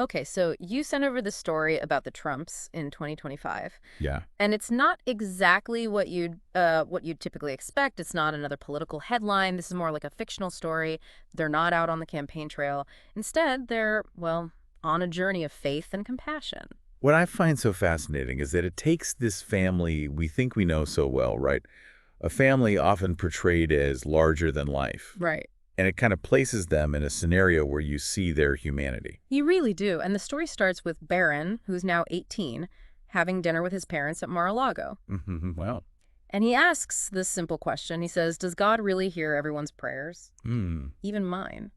Okay, so you sent over the story about the Trumps in 2025, Yeah. and it's not exactly what you'd typically expect. It's not another political headline. This is more like a fictional story. They're not out on the campaign trail. Instead, they're, well, on a journey of faith and compassion. What I find so fascinating is that it takes this family we think we know so well, right? A family often portrayed as larger than life. Right. And it kind of places them in a scenario where you see their humanity. You really do. And the story starts with Barron, who's now 18, having dinner with his parents at Mar-a-Lago. Wow. And he asks this simple question. He says, does God really hear everyone's prayers? Hmm. Even mine.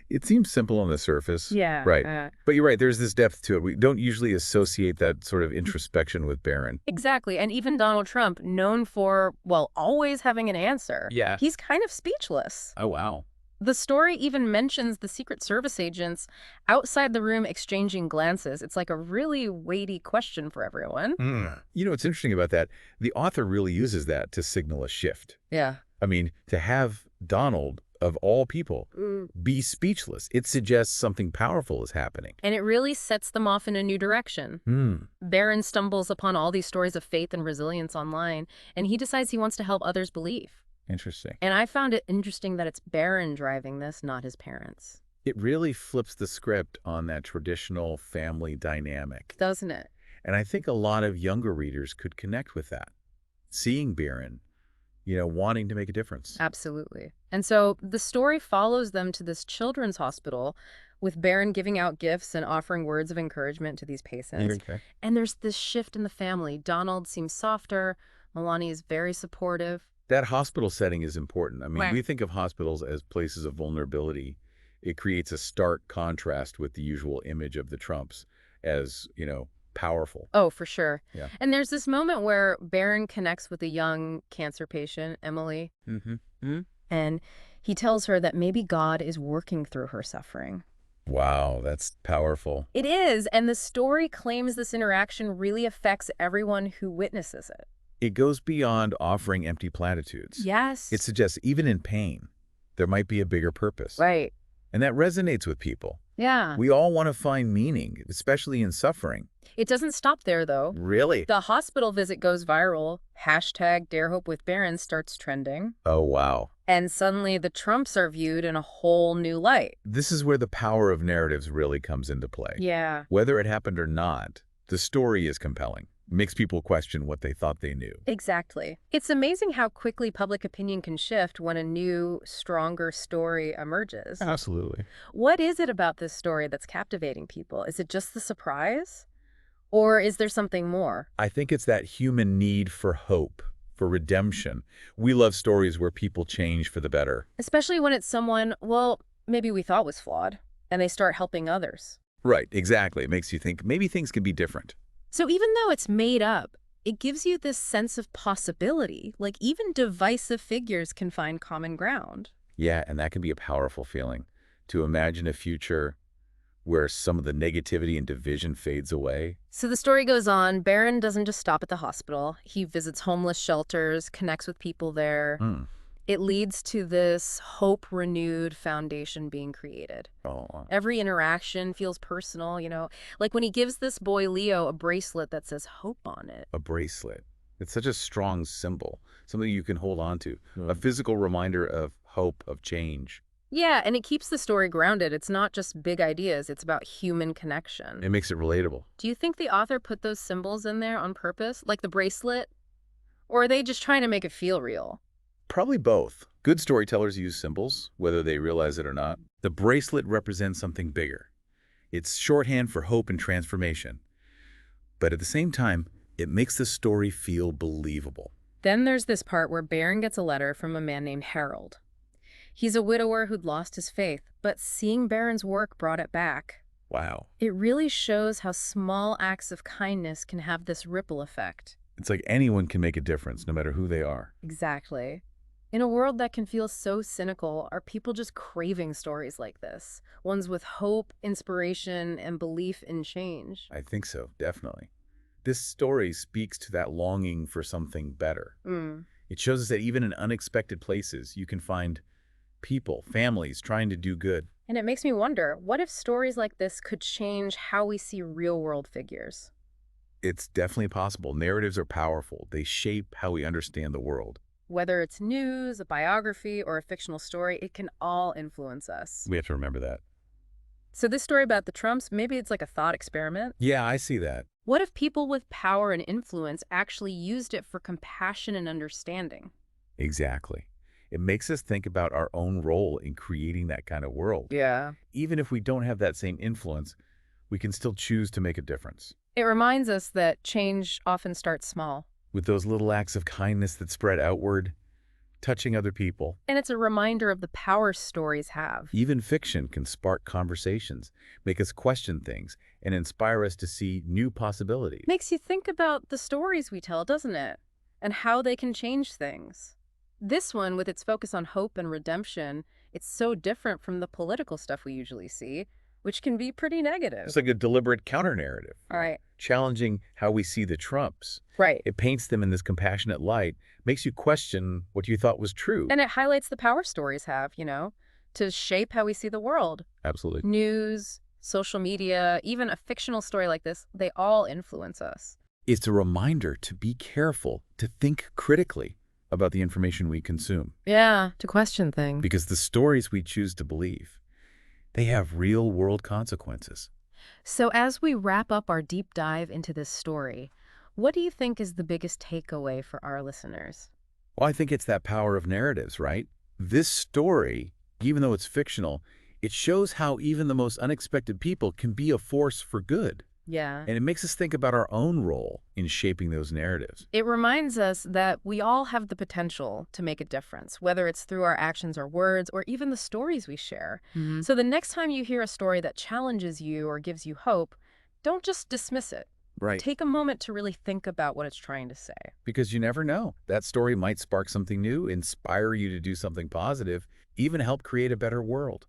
It seems simple on the surface. Yeah. Right. But you're right, there's this depth to it. We don't usually associate that sort of introspection with Barron. Exactly. And even Donald Trump, known for, well, always having an answer, Yeah. he's kind of speechless. Oh, wow. The story even mentions the Secret Service agents outside the room exchanging glances. It's like a really weighty question for everyone. You know what's interesting about that? The author really uses that to signal a shift. Yeah. I mean, to have Donald, of all people, be speechless, it suggests something powerful is happening. And it really sets them off in a new direction. Barron stumbles upon all these stories of faith and resilience online, and he decides he wants to help others believe. Interesting. And I found it interesting that it's Barron driving this, not his parents. It really flips the script on that traditional family dynamic. Doesn't it? And I think a lot of younger readers could connect with that. Seeing Barron, wanting to make a difference. Absolutely. And so the story follows them to this children's hospital with Barron giving out gifts and offering words of encouragement to these patients. Okay. And there's this shift in the family. Donald seems softer. Melania is very supportive. That hospital setting is important. I mean, Right. we think of hospitals as places of vulnerability. It creates a stark contrast with the usual image of the Trumps as, powerful. Oh, for sure. Yeah. And there's this moment where Barron connects with a young cancer patient, Emily, and he tells her that maybe God is working through her suffering. Wow, that's powerful. It is, and the story claims this interaction really affects everyone who witnesses it. It goes beyond offering empty platitudes. Yes. It suggests even in pain, there might be a bigger purpose. Right. And that resonates with people. Yeah. We all want to find meaning, especially in suffering. It doesn't stop there, though. Really? The hospital visit goes viral. Hashtag Dare Hope with Barron starts trending. Oh, wow. And suddenly the Trumps are viewed in a whole new light. This is where the power of narratives really comes into play. Yeah. Whether it happened or not, the story is compelling. Makes people question what they thought they knew. Exactly. It's amazing how quickly public opinion can shift when a new, stronger story emerges. Absolutely. What is it about this story that's captivating people? Is it just the surprise? Or is there something more? I think it's that human need for hope, for redemption. We love stories where people change for the better. Especially when it's someone, well, maybe we thought was flawed, and they start helping others. Right, exactly. It makes you think maybe things can be different. So even though it's made up, it gives you this sense of possibility. Like even divisive figures can find common ground. Yeah, and that can be a powerful feeling. To imagine a future where some of the negativity and division fades away. So the story goes on. Barron doesn't just stop at the hospital. He visits homeless shelters, connects with people there. It leads to this hope-renewed foundation being created. Oh, wow. Every interaction feels personal, like when he gives this boy Leo a bracelet that says hope on it. A bracelet. It's such a strong symbol, something you can hold on to, a physical reminder of hope, of change. Yeah, and it keeps the story grounded. It's not just big ideas. It's about human connection. It makes it relatable. Do you think the author put those symbols in there on purpose, like the bracelet? Or are they just trying to make it feel real? Probably both. Good storytellers use symbols, whether they realize it or not. The bracelet represents something bigger. It's shorthand for hope and transformation. But at the same time, it makes the story feel believable. Then there's this part where Barron gets a letter from a man named Harold. He's a widower who'd lost his faith, but seeing Barron's work brought it back. Wow. It really shows how small acts of kindness can have this ripple effect. It's like anyone can make a difference, no matter who they are. Exactly. In a world that can feel so cynical, are people just craving stories like this? Ones with hope, inspiration, and belief in change? I think so, definitely. This story speaks to that longing for something better. It shows us that even in unexpected places, you can find people, families trying to do good. And it makes me wonder, what if stories like this could change how we see real-world figures? It's definitely possible. Narratives are powerful. They shape how we understand the world. Whether it's news, a biography, or a fictional story, it can all influence us. We have to remember that. So this story about the Trumps, maybe it's like a thought experiment. Yeah, I see that. What if people with power and influence actually used it for compassion and understanding? Exactly. It makes us think about our own role in creating that kind of world. Yeah. Even if we don't have that same influence, we can still choose to make a difference. It reminds us that change often starts small. With those little acts of kindness that spread outward, touching other people. And it's a reminder of the power stories have. Even fiction can spark conversations, make us question things, and inspire us to see new possibilities. Makes you think about the stories we tell, doesn't it? And how they can change things. This one, with its focus on hope and redemption, it's so different from the political stuff we usually see, which can be pretty negative. It's like a deliberate counter-narrative, All right. challenging how we see the Trumps. Right. It paints them in this compassionate light, makes you question what you thought was true. And it highlights the power stories have, to shape how we see the world. Absolutely. News, social media, even a fictional story like this, they all influence us. It's a reminder to be careful, to think critically about the information we consume. Yeah, to question things. Because the stories we choose to believe, they have real-world consequences. So as we wrap up our deep dive into this story, what do you think is the biggest takeaway for our listeners? Well, I think it's that power of narratives, right? This story, even though it's fictional, it shows how even the most unexpected people can be a force for good. Yeah. And it makes us think about our own role in shaping those narratives. It reminds us that we all have the potential to make a difference, whether it's through our actions or words, or even the stories we share. So the next time you hear a story that challenges you or gives you hope, don't just dismiss it. Right. Take a moment to really think about what it's trying to say. Because you never know. That story might spark something new, inspire you to do something positive, even help create a better world.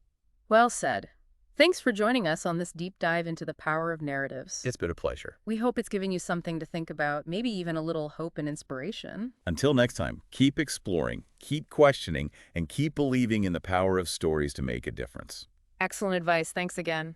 Well said. Thanks for joining us on this deep dive into the power of narratives. It's been a pleasure. We hope it's given you something to think about, maybe even a little hope and inspiration. Until next time, keep exploring, keep questioning, and keep believing in the power of stories to make a difference. Excellent advice. Thanks again.